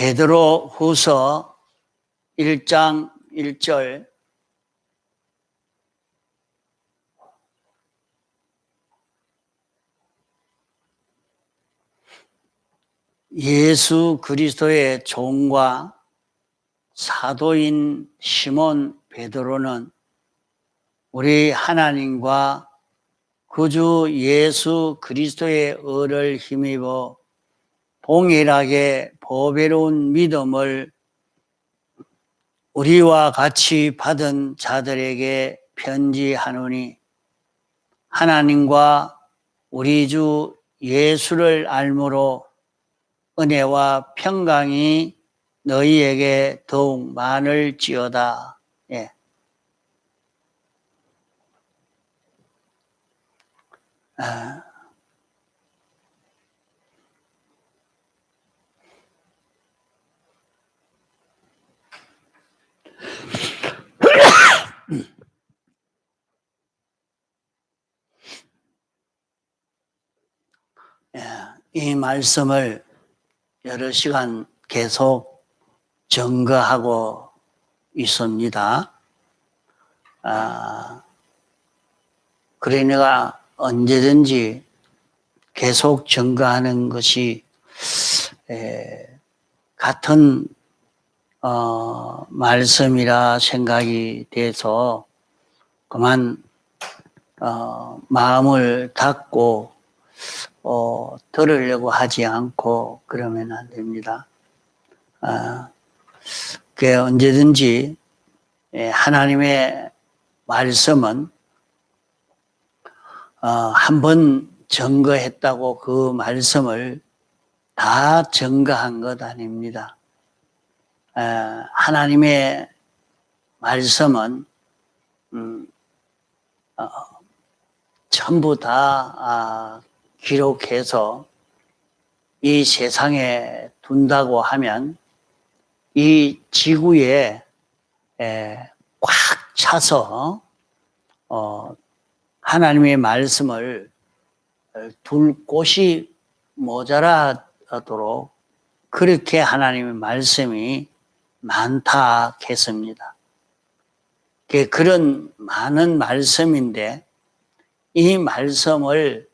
베드로 후서 1장 1절 예수 그리스도의 종과 사도인 시몬 베드로는 우리 하나님과 구주 예수 그리스도의 의를 힘입어 동일하게 보배로운 믿음을 우리와 같이 받은 자들에게 편지하노니, 하나님과 우리 주 예수를 알므로 은혜와 평강이 너희에게 더욱 많을지어다. 예. 이 말씀을 여러 시간 계속 증거하고 있습니다. 그러니까 언제든지 계속 증거하는 것이 같은 말씀이라 생각이 돼서 그만 마음을 닫고 들으려고 하지 않고 그러면 안 됩니다. 그 언제든지 하나님의 말씀은 한번 증거했다고 그 말씀을 다 증거한 것 아닙니다. 하나님의 말씀은 전부 다 기록해서 이 세상에 둔다고 하면 이 지구에 꽉 차서 하나님의 말씀을 둘 곳이 모자라도록 그렇게 하나님의 말씀이 많다 했습니다. 그런 많은 말씀인데 이 말씀을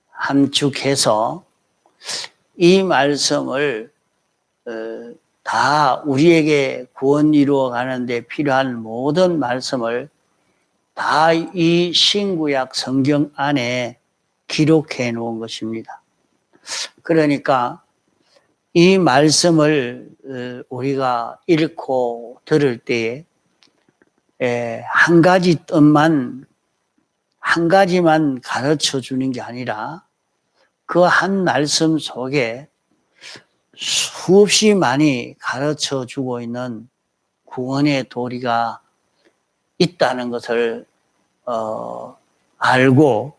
함축해서 이 말씀을 다 우리에게 구원 이루어 가는데 필요한 모든 말씀을 다 이 신구약 성경 안에 기록해 놓은 것입니다. 그러니까 이 말씀을 우리가 읽고 들을 때에 한 가지 뜻만 한 가지만 가르쳐 주는 게 아니라 그 한 말씀 속에 수없이 많이 가르쳐 주고 있는 구원의 도리가 있다는 것을 알고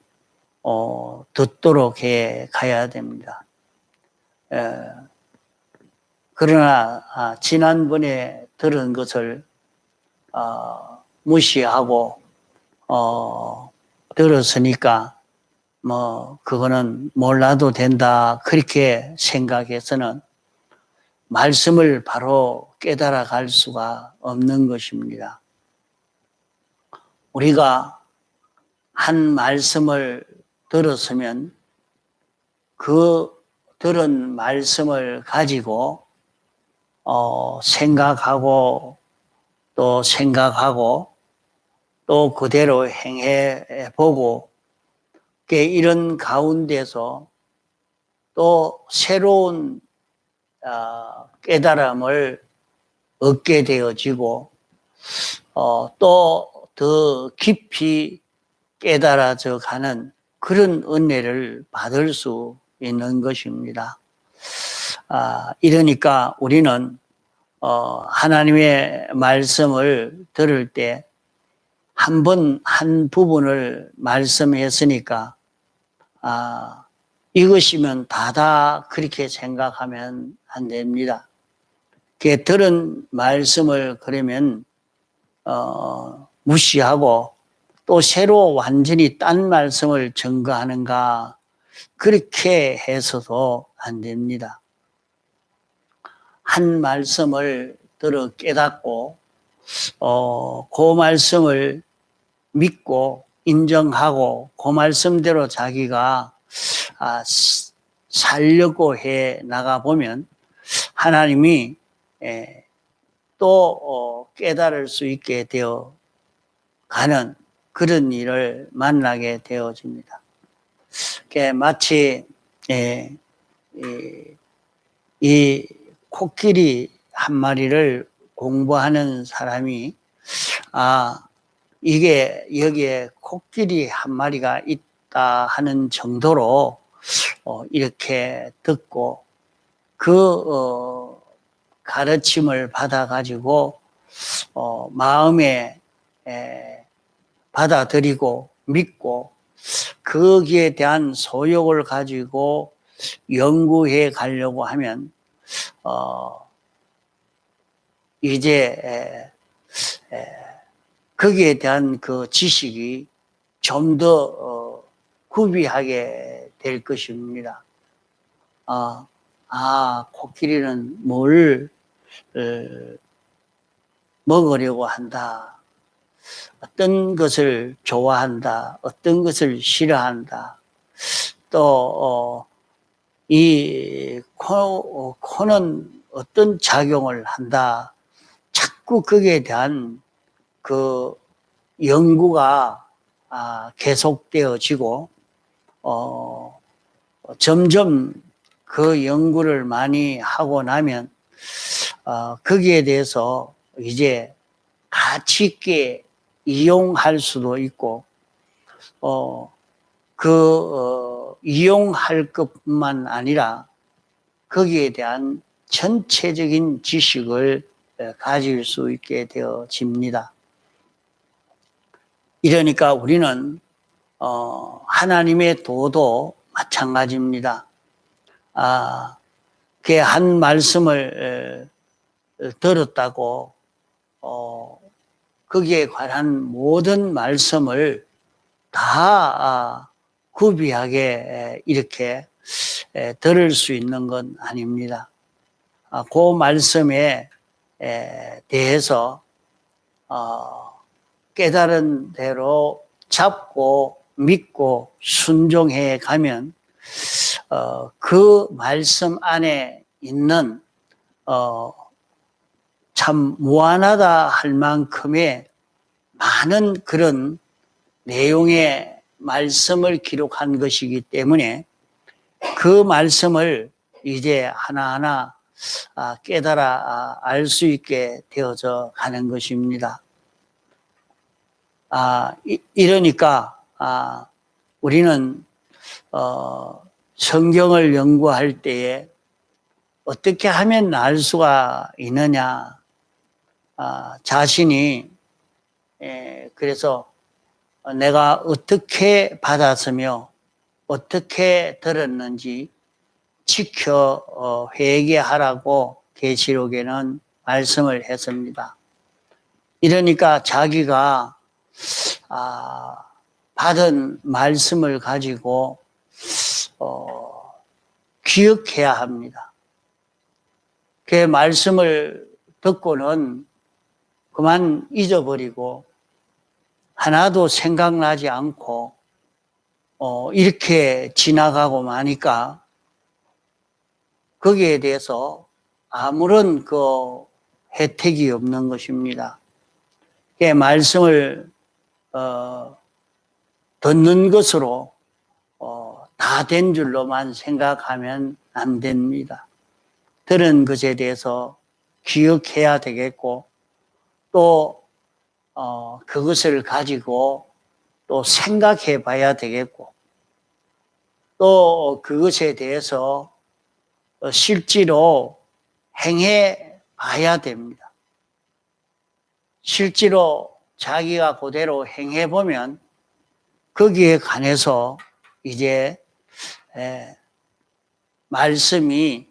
듣도록 해 가야 됩니다. 그러나 지난번에 들은 것을 무시하고 들었으니까 그거는 몰라도 된다 그렇게 생각해서는 말씀을 바로 깨달아 갈 수가 없는 것입니다. 우리가 한 말씀을 들었으면 그 들은 말씀을 가지고 생각하고 또 그대로 행해 보고 이런 가운데서 또 새로운 깨달음을 얻게 되어지고 또 더 깊이 깨달아져 가는 그런 은혜를 받을 수 있는 것입니다. 이러니까 우리는 하나님의 말씀을 들을 때 한 부분을 말씀했으니까 이것이면 다다 그렇게 생각하면 안 됩니다. 들은 말씀을 그러면 무시하고 또 새로 완전히 딴 말씀을 증거하는가 그렇게 해서도 안 됩니다. 한 말씀을 들어 깨닫고 그 말씀을 믿고 인정하고 그 말씀대로 자기가 살려고 해 나가 보면 하나님이 또 깨달을 수 있게 되어 가는 그런 일을 만나게 되어집니다. 마치 이 코끼리 한 마리를 공부하는 사람이 이게 여기에 코끼리 한 마리가 있다 하는 정도로 이렇게 듣고 그 가르침을 받아가지고 마음에 받아들이고 믿고 거기에 대한 소욕을 가지고 연구해 가려고 하면 이제 거기에 대한 그 지식이 좀 더 구비하게 될 것입니다. 코끼리는 뭘 먹으려고 한다. 어떤 것을 좋아한다. 어떤 것을 싫어한다. 또 이 코는 어떤 작용을 한다. 자꾸 거기에 대한 그 연구가 계속되어지고 점점 그 연구를 많이 하고 나면 거기에 대해서 이제 가치 있게 이용할 수도 있고 이용할 것뿐만 아니라 거기에 대한 전체적인 지식을 가질 수 있게 되어집니다. 이러니까 우리는 하나님의 도도 마찬가지입니다. 그 한 말씀을 들었다고 거기에 관한 모든 말씀을 다 구비하게 이렇게 들을 수 있는 건 아닙니다. 그 말씀에 대해서 깨달은 대로 잡고 믿고 순종해 가면 그 말씀 안에 있는 참 무한하다 할 만큼의 많은 그런 내용의 말씀을 기록한 것이기 때문에 그 말씀을 이제 하나하나 깨달아 알 수 있게 되어져 가는 것입니다. 이러니까 우리는 성경을 연구할 때에 어떻게 하면 알 수가 있느냐, 자신이 그래서 내가 어떻게 받았으며 어떻게 들었는지 지켜 회개하라고 계시록에는 말씀을 했습니다. 이러니까 자기가 받은 말씀을 가지고 기억해야 합니다. 그 말씀을 듣고는 그만 잊어버리고 하나도 생각나지 않고 이렇게 지나가고 마니까 거기에 대해서 아무런 그 혜택이 없는 것입니다. 그 말씀을 듣는 것으로 다 된 줄로만 생각하면 안 됩니다. 들은 것에 대해서 기억해야 되겠고 또 그것을 가지고 또 생각해 봐야 되겠고 또 그것에 대해서 실제로 행해 봐야 됩니다. 실제로 자기가 그대로 행해 보면 거기에 관해서 이제 말씀이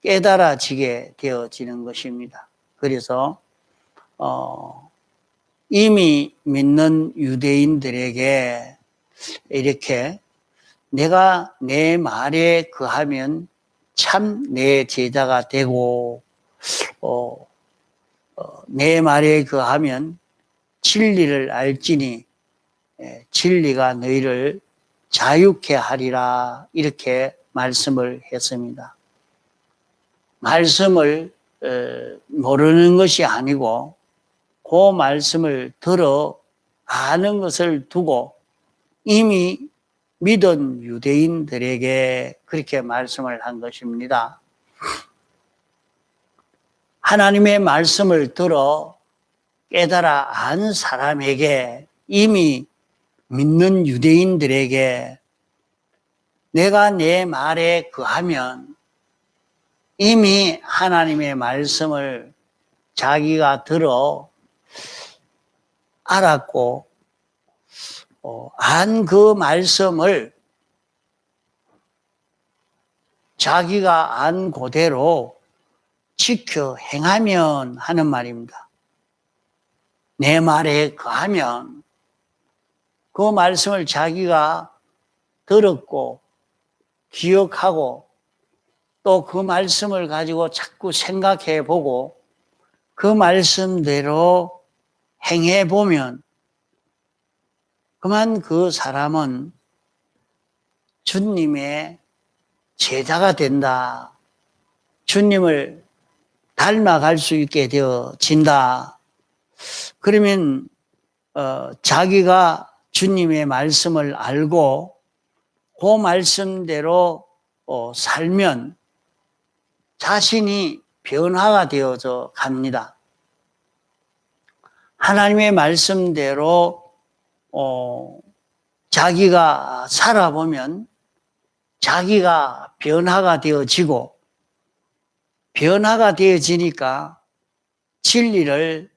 깨달아지게 되어지는 것입니다. 그래서 이미 믿는 유대인들에게 이렇게 내가 내 말에 거하면 참 내 제자가 되고 내 말에 거하면 진리를 알지니 진리가 너희를 자유케 하리라 이렇게 말씀을 했습니다. 말씀을 모르는 것이 아니고 그 말씀을 들어 아는 것을 두고 이미 믿은 유대인들에게 그렇게 말씀을 한 것입니다. 하나님의 말씀을 들어 깨달아 안 사람에게 이미 믿는 유대인들에게 내가 내 말에 거하면 이미 하나님의 말씀을 자기가 들어 알았고 안 그 말씀을 자기가 안 그대로 지켜 행하면 하는 말입니다. 내 말에 거하면 그 말씀을 자기가 들었고 기억하고 또 그 말씀을 가지고 자꾸 생각해 보고 그 말씀대로 행해 보면 그만 그 사람은 주님의 제자가 된다. 주님을 닮아갈 수 있게 되어진다. 그러면 자기가 주님의 말씀을 알고 그 말씀대로 살면 자신이 변화가 되어져 갑니다. 하나님의 말씀대로 자기가 살아보면 자기가 변화가 되어지고 변화가 되어지니까 진리를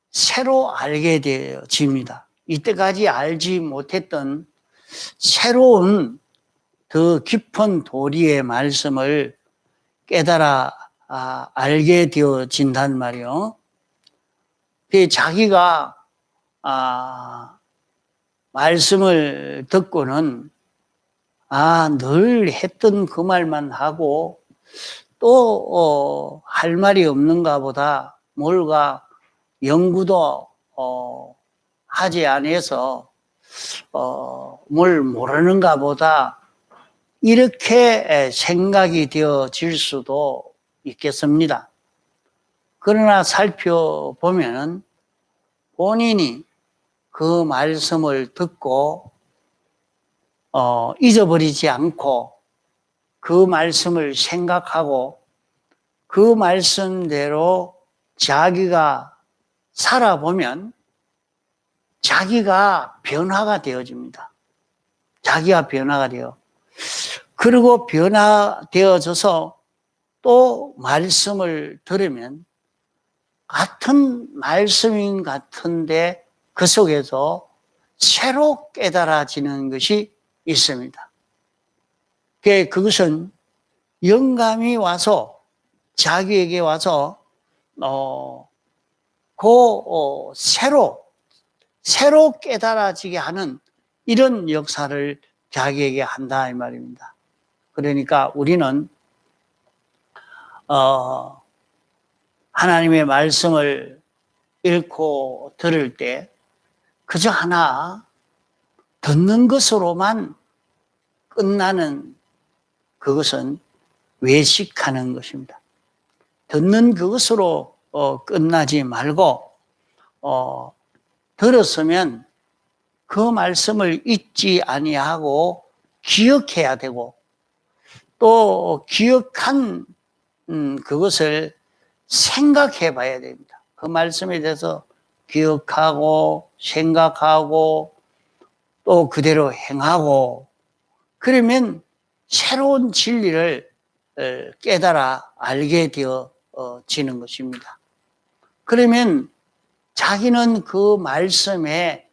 새로 알게 되어집니다. 이때까지 알지 못했던 새로운 더 깊은 도리의 말씀을 깨달아 알게 되어진단 말이요. 자기가 말씀을 듣고는 늘 했던 그 말만 하고 또 할 말이 없는가 보다 뭘가 연구도 하지 않아서 뭘 모르는가 보다 이렇게 생각이 되어질 수도 있겠습니다. 그러나 살펴보면 본인이 그 말씀을 듣고 잊어버리지 않고 그 말씀을 생각하고 그 말씀대로 자기가 살아보면 자기가 변화가 되어집니다. 자기가 변화가 되어. 그리고 변화되어져서 또 말씀을 들으면 같은 말씀인 같은데 그 속에서 새로 깨달아지는 것이 있습니다. 그것은 영감이 와서 자기에게 와서 새로 깨달아지게 하는 이런 역사를 자기에게 한다 이 말입니다. 그러니까 우리는 하나님의 말씀을 읽고 들을 때 그저 하나 듣는 것으로만 끝나는 그것은 외식하는 것입니다. 듣는 그것으로 끝나지 말고 들었으면 그 말씀을 잊지 아니하고 기억해야 되고 또 기억한 그것을 생각해 봐야 됩니다. 그 말씀에 대해서 기억하고 생각하고 또 그대로 행하고 그러면 새로운 진리를 깨달아 알게 되어지는 것입니다. 그러면 자기는 그 말씀의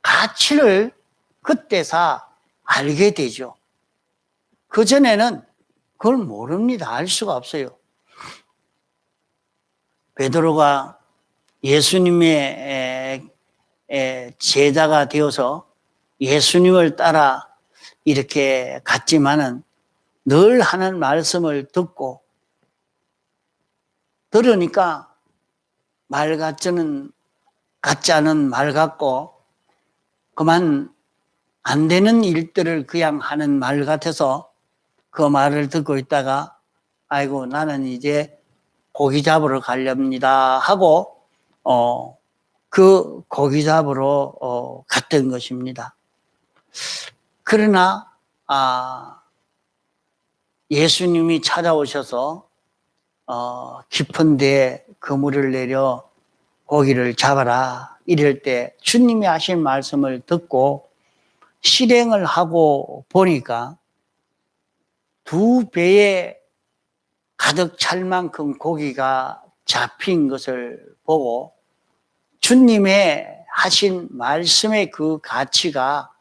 가치를 그때서 알게 되죠. 그전에는 그걸 모릅니다. 알 수가 없어요. 베드로가 예수님의 제자가 되어서 예수님을 따라 이렇게 갔지만은 늘 하는 말씀을 듣고 들으니까 말 같지 않은 말 같고 그만 안 되는 일들을 그냥 하는 말 같아서 그 말을 듣고 있다가 아이고 나는 이제 고기 잡으러 가렵니다 하고 그 고기 잡으러 갔던 것입니다. 그러나 예수님이 찾아오셔서 깊은 데에 그물을 내려 고기를 잡아라 이럴 때 주님이 하신 말씀을 듣고 실행을 하고 보니까 2배에 가득 찰 만큼 고기가 잡힌 것을 보고 주님의 하신 말씀의 그 가치가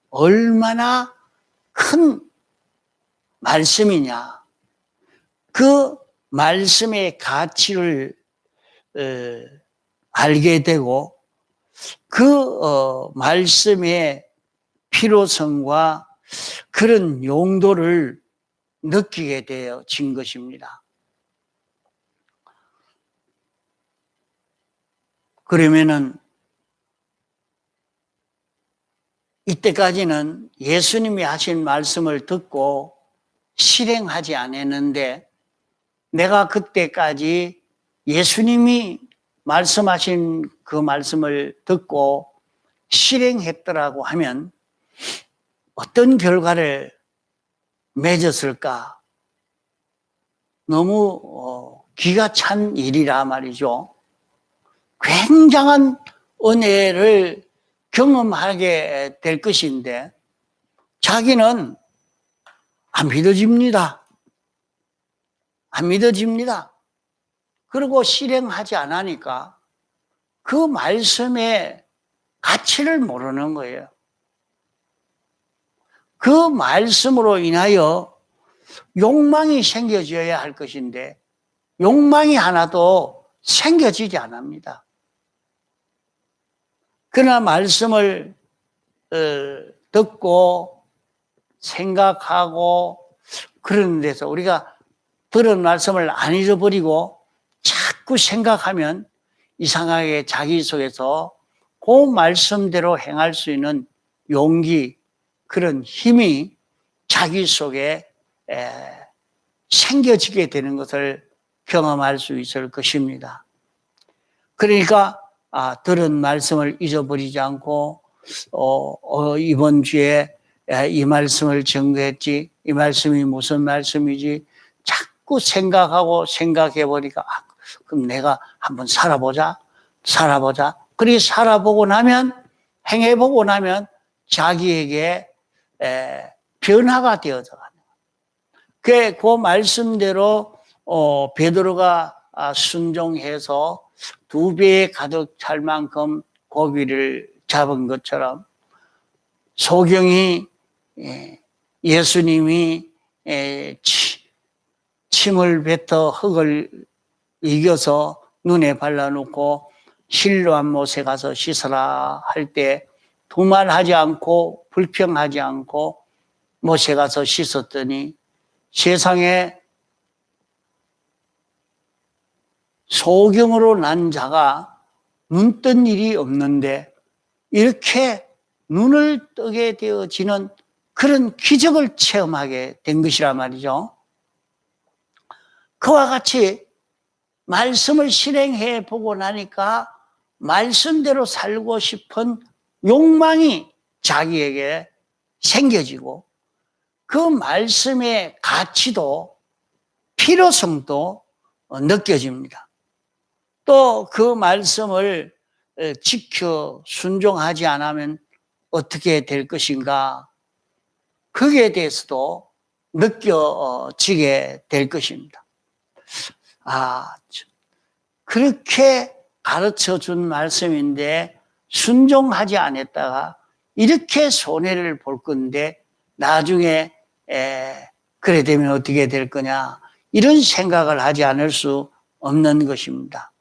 얼마나 큰 말씀이냐. 그 말씀의 가치를 알게 되고 그 말씀의 필요성과 그런 용도를 느끼게 되어진 것입니다. 그러면은 이때까지는 예수님이 하신 말씀을 듣고 실행하지 않았는데 내가 그때까지 예수님이 말씀하신 그 말씀을 듣고 실행했더라고 하면 어떤 결과를 맺었을까? 너무 기가 찬 일이라 말이죠. 굉장한 은혜를 경험하게 될 것인데 자기는 안 믿어집니다. 안 믿어집니다. 그리고 실행하지 않으니까 그 말씀의 가치를 모르는 거예요. 그 말씀으로 인하여 욕망이 생겨져야 할 것인데 욕망이 하나도 생겨지지 않습니다. 그러나 말씀을 듣고 생각하고 그런 데서 우리가 들은 말씀을 안 잊어버리고 자꾸 생각하면 이상하게 자기 속에서 그 말씀대로 행할 수 있는 용기, 그런 힘이 자기 속에 생겨지게 되는 것을 경험할 수 있을 것입니다. 그러니까 들은 말씀을 잊어버리지 않고 이번 주에 이 말씀을 증거했지, 이 말씀이 무슨 말씀이지 자꾸 생각하고 생각해 보니까 그럼 내가 한번 살아보자. 그렇게 살아보고 나면 행해보고 나면 자기에게 변화가 되어져 가는 거예요. 그 말씀대로 베드로가 순종해서 2배에 가득 찰 만큼 고기를 잡은 것처럼 소경이 예수님이 침을 뱉어 흙을 이겨서 눈에 발라놓고 실로암 못에 가서 씻어라 할 때 두말하지 않고 불평하지 않고 못에 가서 씻었더니 세상에 소경으로 난 자가 눈 뜬 일이 없는데 이렇게 눈을 뜨게 되어지는 그런 기적을 체험하게 된 것이라 말이죠. 그와 같이 말씀을 실행해 보고 나니까 말씀대로 살고 싶은 욕망이 자기에게 생겨지고 그 말씀의 가치도 필요성도 느껴집니다. 또 그 말씀을 지켜 순종하지 않으면 어떻게 될 것인가 거기에 대해서도 느껴지게 될 것입니다. 그렇게 가르쳐 준 말씀인데 순종하지 않았다가 이렇게 손해를 볼 건데 나중에 그래 되면 어떻게 될 거냐 이런 생각을 하지 않을 수 없는 것입니다.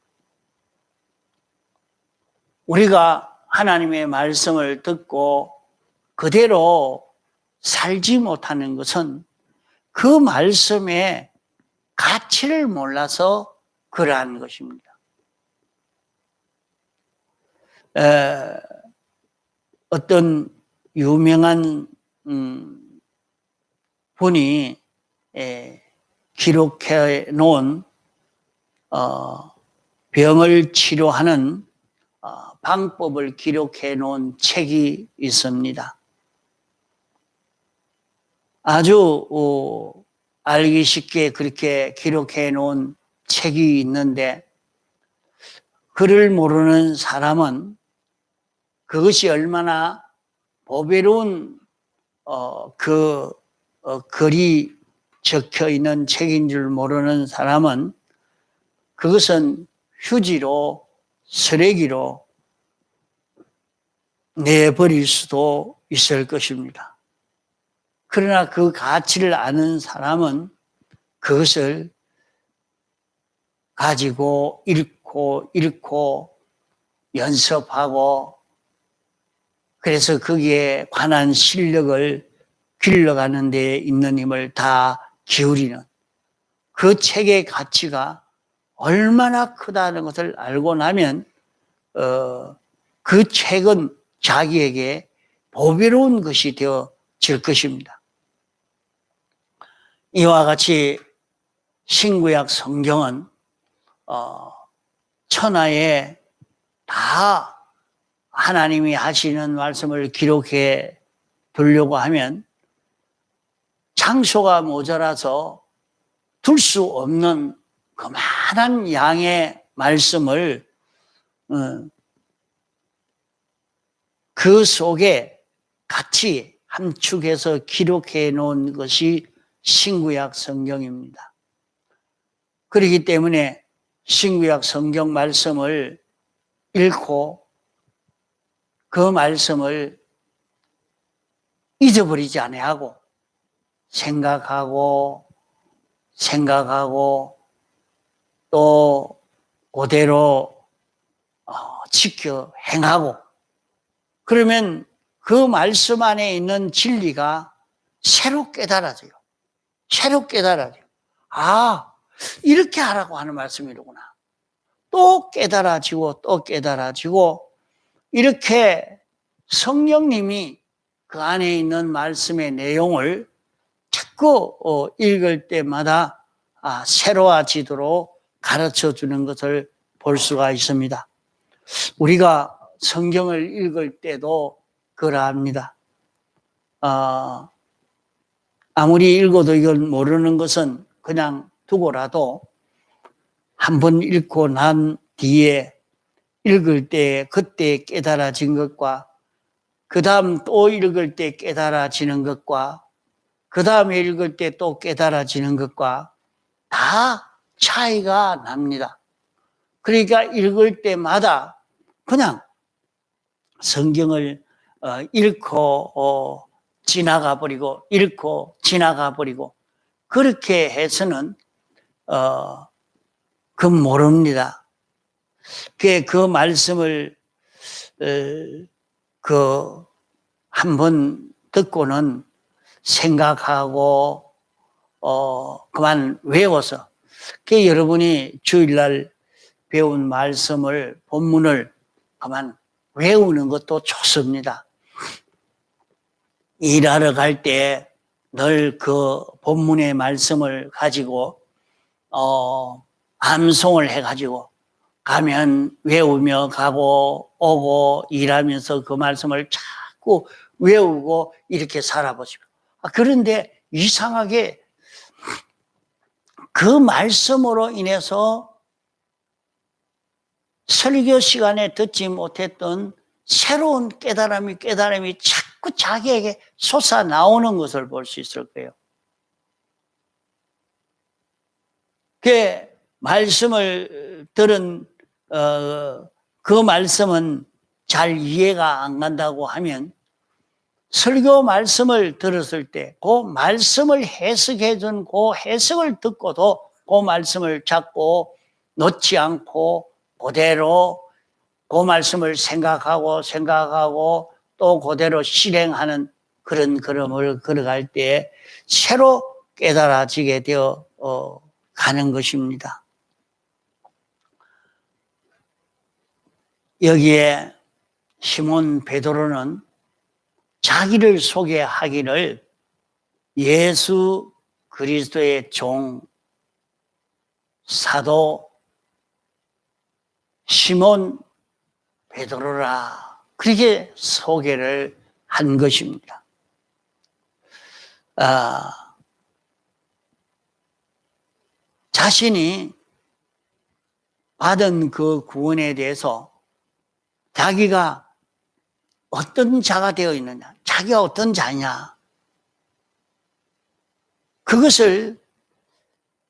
우리가 하나님의 말씀을 듣고 그대로 살지 못하는 것은 그 말씀의 가치를 몰라서 그러한 것입니다. 어떤 유명한 분이 기록해 놓은 병을 치료하는 방법을 기록해 놓은 책이 있습니다. 아주 알기 쉽게 그렇게 기록해 놓은 책이 있는데, 글을 모르는 사람은 그것이 얼마나 보배로운 글이 적혀 있는 책인 줄 모르는 사람은 그것은 휴지로, 쓰레기로 내버릴 수도 있을 것입니다. 그러나 그 가치를 아는 사람은 그것을 가지고 읽고 연습하고, 그래서 거기에 관한 실력을 길러가는 데 있는 힘을 다 기울이는 그 책의 가치가 얼마나 크다는 것을 알고 나면 그 책은 자기에게 보배로운 것이 되어질 것입니다. 이와 같이 신구약 성경은 천하에 다 하나님이 하시는 말씀을 기록해 두려고 하면 장소가 모자라서 둘 수 없는 그만한 양의 말씀을 그 속에 같이 함축해서 기록해 놓은 것이 신구약 성경입니다. 그렇기 때문에 신구약 성경 말씀을 읽고 그 말씀을 잊어버리지 아니하고 생각하고 또 그대로 지켜 행하고, 그러면 그 말씀 안에 있는 진리가 새로 깨달아져요. 아, 이렇게 하라고 하는 말씀이로구나. 또 깨달아지고 이렇게 성령님이 그 안에 있는 말씀의 내용을 자꾸 읽을 때마다 새로워지도록 가르쳐 주는 것을 볼 수가 있습니다. 우리가 성경을 읽을 때도 그러합니다. 아무리 읽어도 이건 모르는 것은 그냥 두고라도 한번 읽고 난 뒤에 읽을 때 그때 깨달아진 것과 그 다음 또 읽을 때 깨달아지는 것과 그 다음에 읽을 때 또 깨달아지는 것과 다 차이가 납니다. 그러니까 읽을 때마다 그냥 성경을 읽고 지나가 버리고 그렇게 해서는 그 모릅니다. 그 말씀을 한번 듣고는 생각하고 그만 외워서 여러분이 주일날 배운 말씀을 본문을 그만 외우는 것도 좋습니다. 일하러 갈 때 늘 그 본문의 말씀을 가지고 암송을 해가지고 가면 외우며 가고 오고 일하면서 그 말씀을 자꾸 외우고 이렇게 살아보시고, 그런데 이상하게 그 말씀으로 인해서 설교 시간에 듣지 못했던 새로운 깨달음이 자꾸 자기에게 솟아나오는 것을 볼 수 있을 거예요. 그 말씀을 들은 그 말씀은 잘 이해가 안 간다고 하면 설교 말씀을 들었을 때 그 말씀을 해석해 준 그 해석을 듣고도 그 말씀을 잡고 놓지 않고 그대로 그 말씀을 생각하고 또 그대로 실행하는 그런 걸음을 걸어갈 때 새로 깨달아지게 되어 가는 것입니다. 여기에 시몬 베드로는 자기를 소개하기를 예수 그리스도의 종 사도 시몬 베드로라 그렇게 소개를 한 것입니다. 자신이 받은 그 구원에 대해서 자기가 어떤 자가 되어 있느냐, 자기가 어떤 자냐, 그것을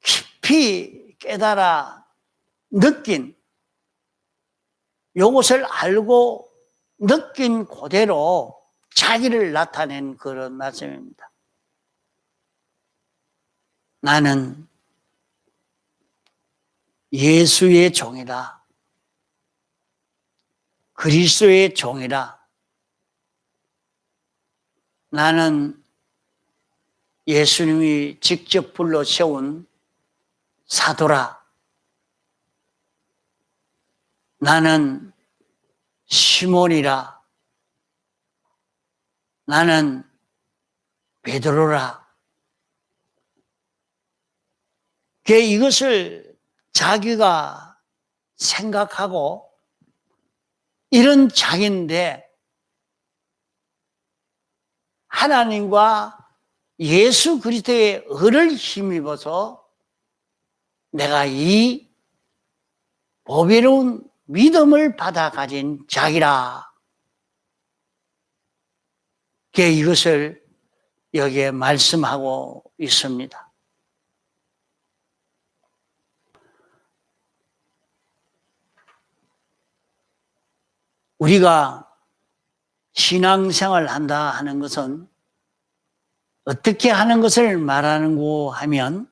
깊이 깨달아 느낀, 이것을 알고 느낀 그대로 자기를 나타낸 그런 말씀입니다. 나는 예수의 종이다. 그리스도의 종이다. 나는 예수님이 직접 불러 세운 사도라. 나는 시몬이라. 나는 베드로라. 이것을 자기가 생각하고 이런 자기인데 하나님과 예수 그리스도의 은을 힘입어서 내가 이 보배로운 믿음을 받아 가진 자기라. 이것을 여기에 말씀하고 있습니다. 우리가 신앙생활을 한다 하는 것은 어떻게 하는 것을 말하는고 하면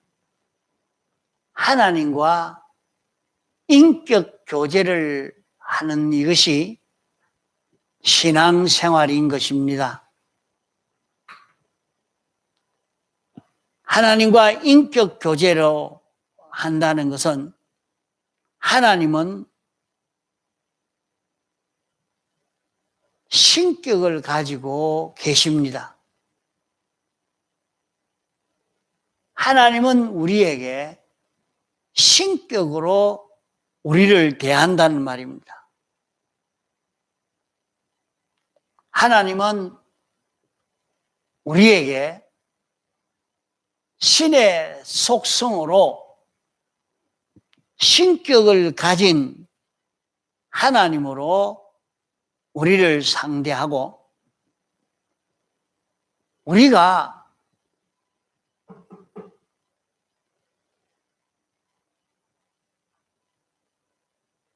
하나님과 인격 교제를 하는 이것이 신앙생활인 것입니다. 하나님과 인격 교제로 한다는 것은 하나님은 신격을 가지고 계십니다. 하나님은 우리에게 신격으로 우리를 대한다는 말입니다. 하나님은 우리에게 신의 속성으로 신격을 가진 하나님으로 우리를 상대하고 우리가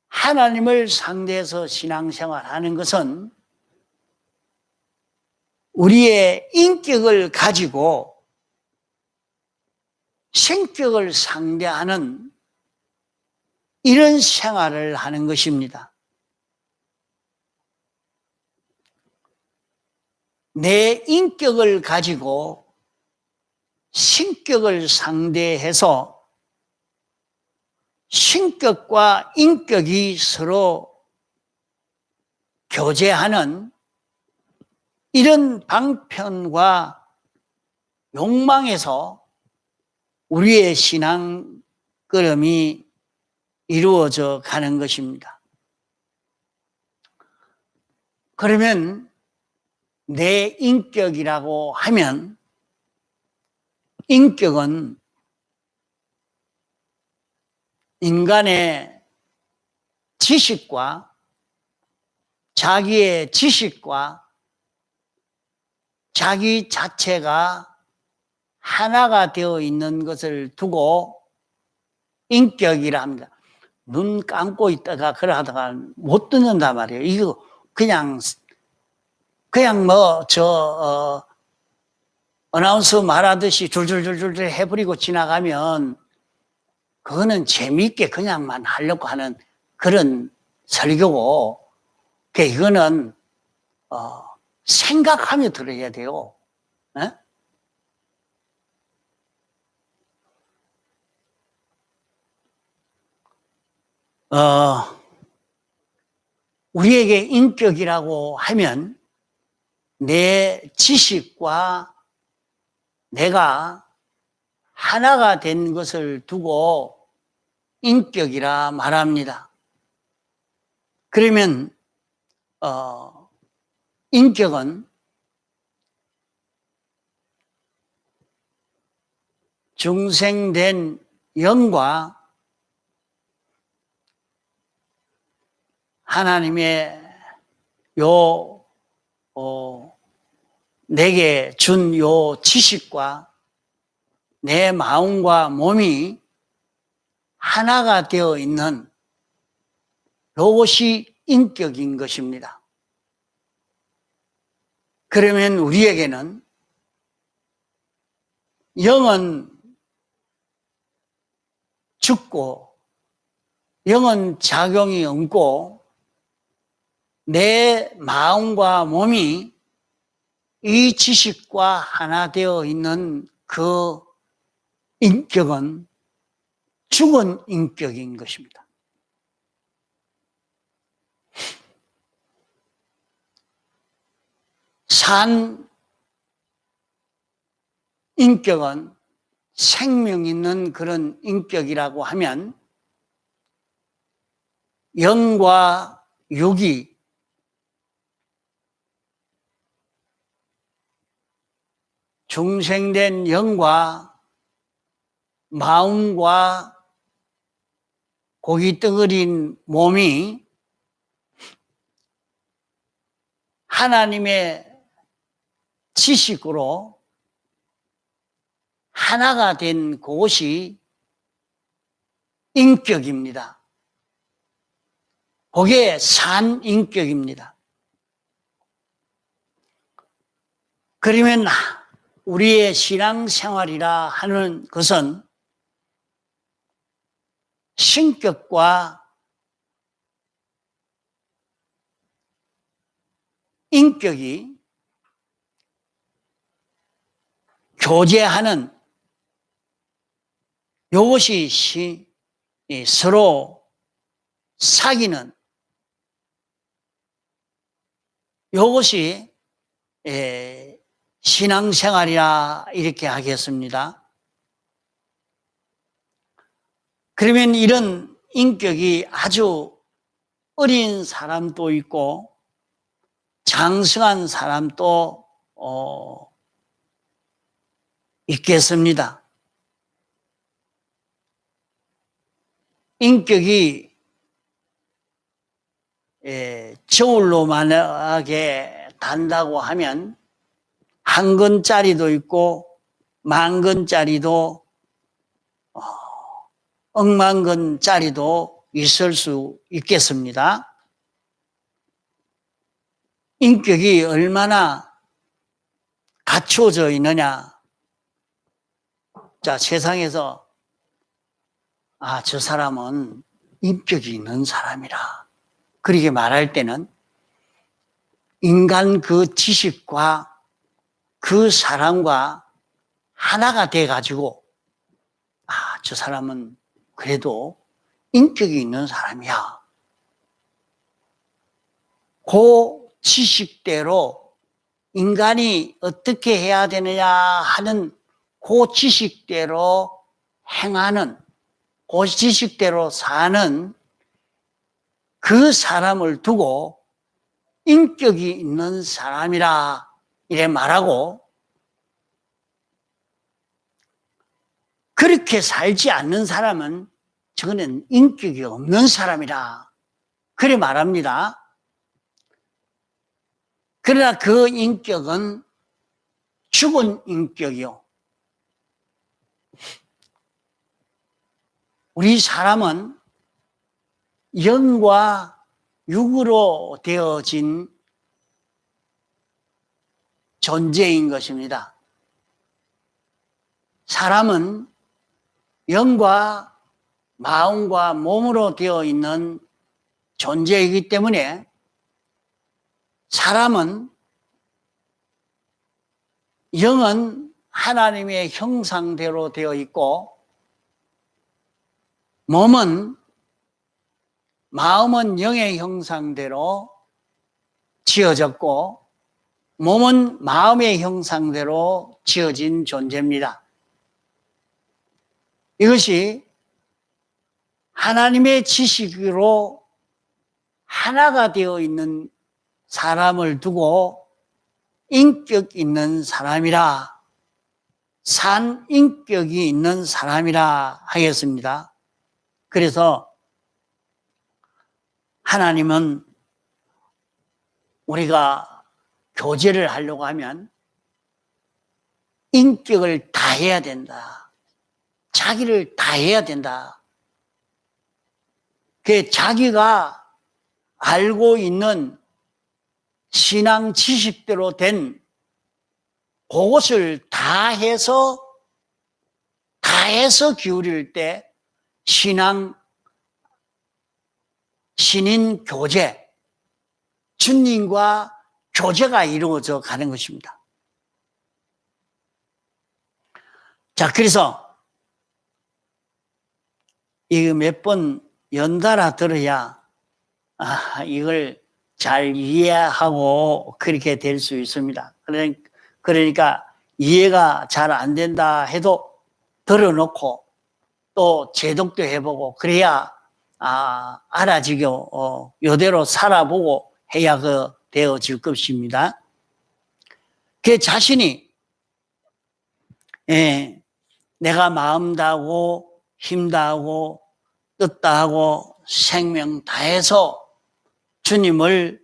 하나님을 상대해서 신앙생활하는 것은 우리의 인격을 가지고 신격을 상대하는 이런 생활을 하는 것입니다. 내 인격을 가지고 신격을 상대해서 신격과 인격이 서로 교제하는 이런 방편과 욕망에서 우리의 신앙 걸음이 이루어져 가는 것입니다. 그러면 내 인격이라고 하면 인격은 인간의 지식과 자기의 지식과 자기 자체가 하나가 되어 있는 것을 두고 인격이라 합니다. 눈 감고 있다가 그러다가 못 듣는단 말이에요. 이거 그냥 어나운서 말하듯이 줄줄줄줄 해버리고 지나가면 그거는 재미있게 그냥만 하려고 하는 그런 설교고, 이거는 생각하며 들어야 돼요. 에? 우리에게 인격이라고 하면 내 지식과 내가 하나가 된 것을 두고 인격이라 말합니다. 그러면 인격은 중생된 영과 하나님의 내게 준 요 지식과 내 마음과 몸이 하나가 되어 있는 이것이 인격인 것입니다. 그러면 우리에게는 영은 죽고 영은 작용이 없고 내 마음과 몸이 이 지식과 하나 되어 있는 그 인격은 죽은 인격인 것입니다. 산 인격은 생명 있는 그런 인격이라고 하면 영과 육이 중생된 영과 마음과 고기 덩어린 몸이 하나님의 지식으로 하나가 된 그것이 인격입니다. 그게 산 인격입니다. 그러면 우리의 신앙생활이라 하는 것은 신격과 인격이 교제하는 이것이 서로 사귀는 이것이 신앙생활이라 이렇게 하겠습니다. 그러면 이런 인격이 아주 어린 사람도 있고 장성한 사람도 있겠습니다. 인격이 저울로 만약에 단다고 하면 1근짜리도 있고 10,000근짜리도 10,000,000근짜리도 있을 수 있겠습니다. 인격이 얼마나 갖춰져 있느냐. 자, 세상에서 저 사람은 인격이 있는 사람이라 그렇게 말할 때는 인간 그 지식과 그 사람과 하나가 돼가지고 저 사람은 그래도 인격이 있는 사람이야. 그 지식대로 인간이 어떻게 해야 되느냐 하는 그 지식대로 행하는, 그 지식대로 사는 그 사람을 두고 인격이 있는 사람이라 이래 말하고, 그렇게 살지 않는 사람은 저거는 인격이 없는 사람이라 그래 말합니다. 그러나 그 인격은 죽은 인격이요. 우리 사람은 영과 육으로 되어진 존재인 것입니다. 사람은 영과 마음과 몸으로 되어 있는 존재이기 때문에 사람은 영은 하나님의 형상대로 되어 있고 몸은 마음은 영의 형상대로 지어졌고 몸은 마음의 형상대로 지어진 존재입니다. 이것이 하나님의 지식으로 하나가 되어 있는 사람을 두고 인격 있는 사람이라, 산 인격이 있는 사람이라 하겠습니다. 그래서 하나님은 우리가 교제를 하려고 하면 인격을 다해야 된다. 자기를 다해야 된다. 그 자기가 알고 있는 신앙 지식대로 된 그것을 다해서 기울일 때 신인 교제, 주님과 교제가 이루어져 가는 것입니다. 자, 그래서 이거 몇 번 연달아 들어야 이걸 잘 이해하고 그렇게 될 수 있습니다. 그러니까 이해가 잘 안 된다 해도 들어놓고 또 제독도 해보고 그래야 알아지고 이대로 살아보고 해야 되어질 것입니다. 그 자신이 내가 마음 다하고 힘 다하고 뜻 다하고 생명 다해서 주님을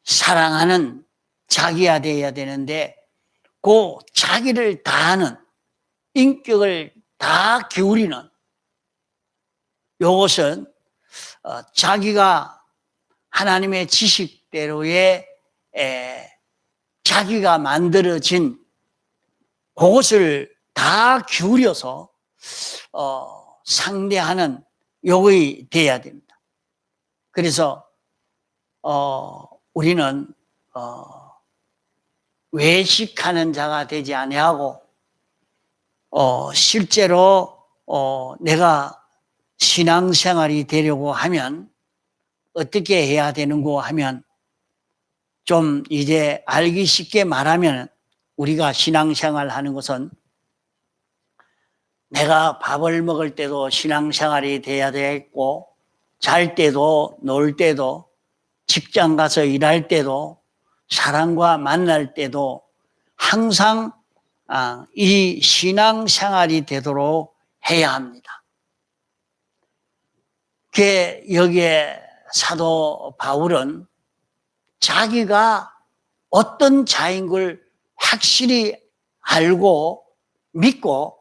사랑하는 자기가 되어야 되는데 그 자기를 다하는 인격을 다 기울이는 이것은 자기가 하나님의 지식대로의 자기가 만들어진 그것을 다 기울여서 상대하는 요것이 되어야 됩니다. 그래서 우리는 외식하는 자가 되지 아니하고 실제로 내가 신앙생활이 되려고 하면 어떻게 해야 되는고 하면 좀 이제 알기 쉽게 말하면 우리가 신앙생활 하는 것은 내가 밥을 먹을 때도 신앙생활이 돼야 되겠고 잘 때도 놀 때도 직장 가서 일할 때도 사람과 만날 때도 항상 이 신앙생활이 되도록 해야 합니다. 여기에 사도 바울은 자기가 어떤 자인 걸 확실히 알고 믿고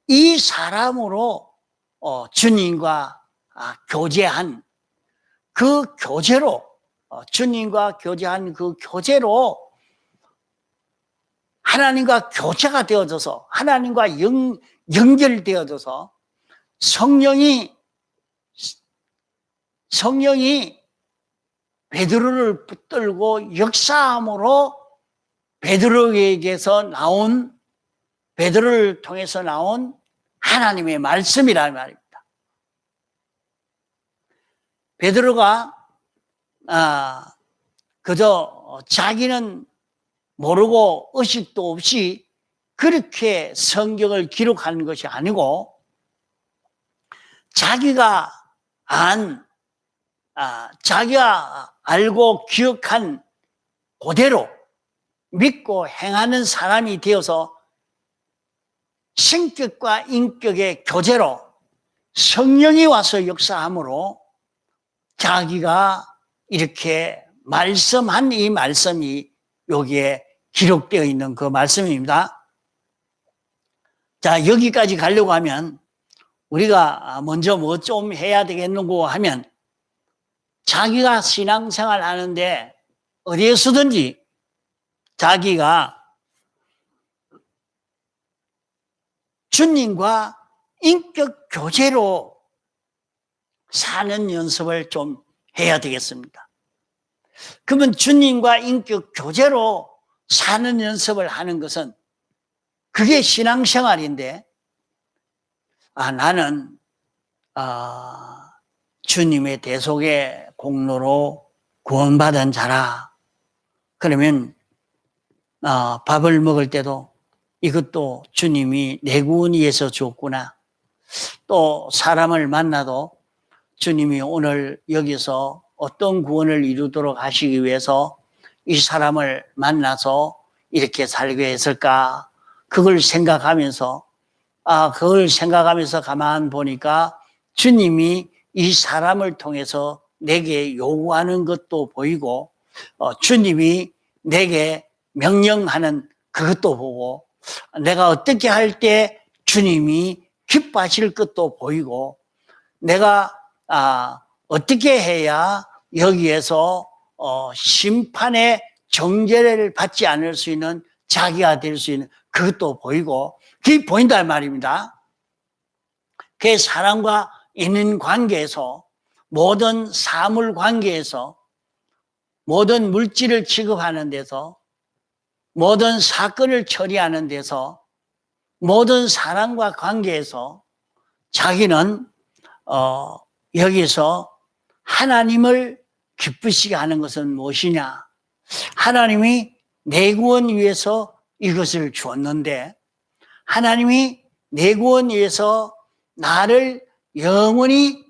이 사람으로 주님과 교제한 그 교제로 주님과 교제한 그 교제로 하나님과 교제가 되어져서 하나님과 연결되어져서 성령이 베드로를 붙들고 역사함으로 베드로를 통해서 나온 하나님의 말씀이라는 말입니다. 베드로가 그저 자기는 모르고 의식도 없이 그렇게 성경을 기록하는 것이 아니고 자기가 알고 기억한 그대로 믿고 행하는 사람이 되어서 성격과 인격의 교제로 성령이 와서 역사함으로 자기가 이렇게 말씀한 이 말씀이 여기에 기록되어 있는 그 말씀입니다. 자, 여기까지 가려고 하면 우리가 먼저 뭐 좀 해야 되겠는고 하면 자기가 신앙생활 하는데 어디에서든지 자기가 주님과 인격 교제로 사는 연습을 좀 해야 되겠습니다. 그러면 주님과 인격 교제로 사는 연습을 하는 것은 그게 신앙생활인데 나는 주님의 대속의 공로로 구원받은 자라. 그러면 밥을 먹을 때도 이것도 주님이 내 구원 위해서 주었구나. 또 사람을 만나도 주님이 오늘 여기서 어떤 구원을 이루도록 하시기 위해서 이 사람을 만나서 이렇게 살게 했을까? 그걸 생각하면서 가만 보니까 주님이 이 사람을 통해서 내게 요구하는 것도 보이고 주님이 내게 명령하는 그것도 보고 내가 어떻게 할 때 주님이 기뻐하실 것도 보이고 내가 어떻게 해야 여기에서 심판의 정죄를 받지 않을 수 있는 자기가 될 수 있는 그것도 보이고 그게 보인단 말입니다. 그 사람과 있는 관계에서 모든 사물 관계에서 모든 물질을 취급하는 데서 모든 사건을 처리하는 데서 모든 사람과 관계에서 자기는 여기서 하나님을 기쁘시게 하는 것은 무엇이냐? 하나님이 내 구원 위해서 이것을 주었는데 하나님이 내 구원 위해서 나를 영원히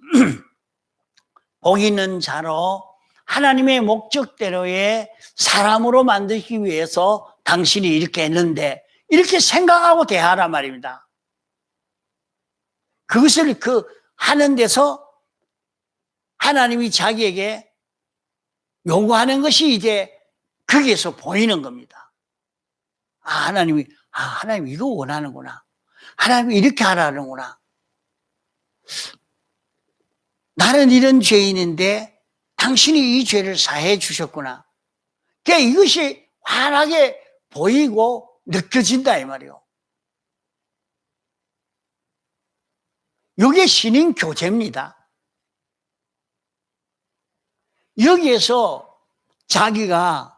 복 있는 자로 하나님의 목적대로의 사람으로 만들기 위해서 당신이 이렇게 했는데 이렇게 생각하고 대하란 말입니다. 그것을 하는 데서 하나님이 자기에게 요구하는 것이 이제 거기에서 보이는 겁니다. 하나님 이거 원하는구나. 하나님이 이렇게 하라는구나. 나는 이런 죄인인데 당신이 이 죄를 사해 주셨구나. 그러니까 이것이 환하게 보이고 느껴진다 이 말이요. 이게 신인 교제입니다. 여기에서 자기가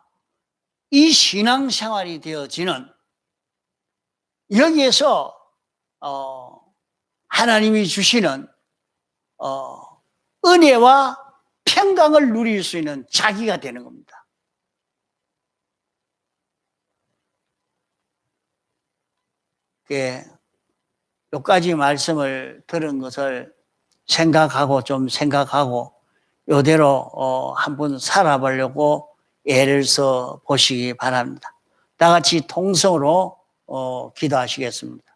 이 신앙생활이 되어지는 여기에서 하나님이 주시는 은혜와 평강을 누릴 수 있는 자기가 되는 겁니다. 여기까지 말씀을 들은 것을 좀 생각하고 이대로 한번 살아보려고 애를 써 보시기 바랍니다. 다 같이 통성으로 기도하시겠습니다.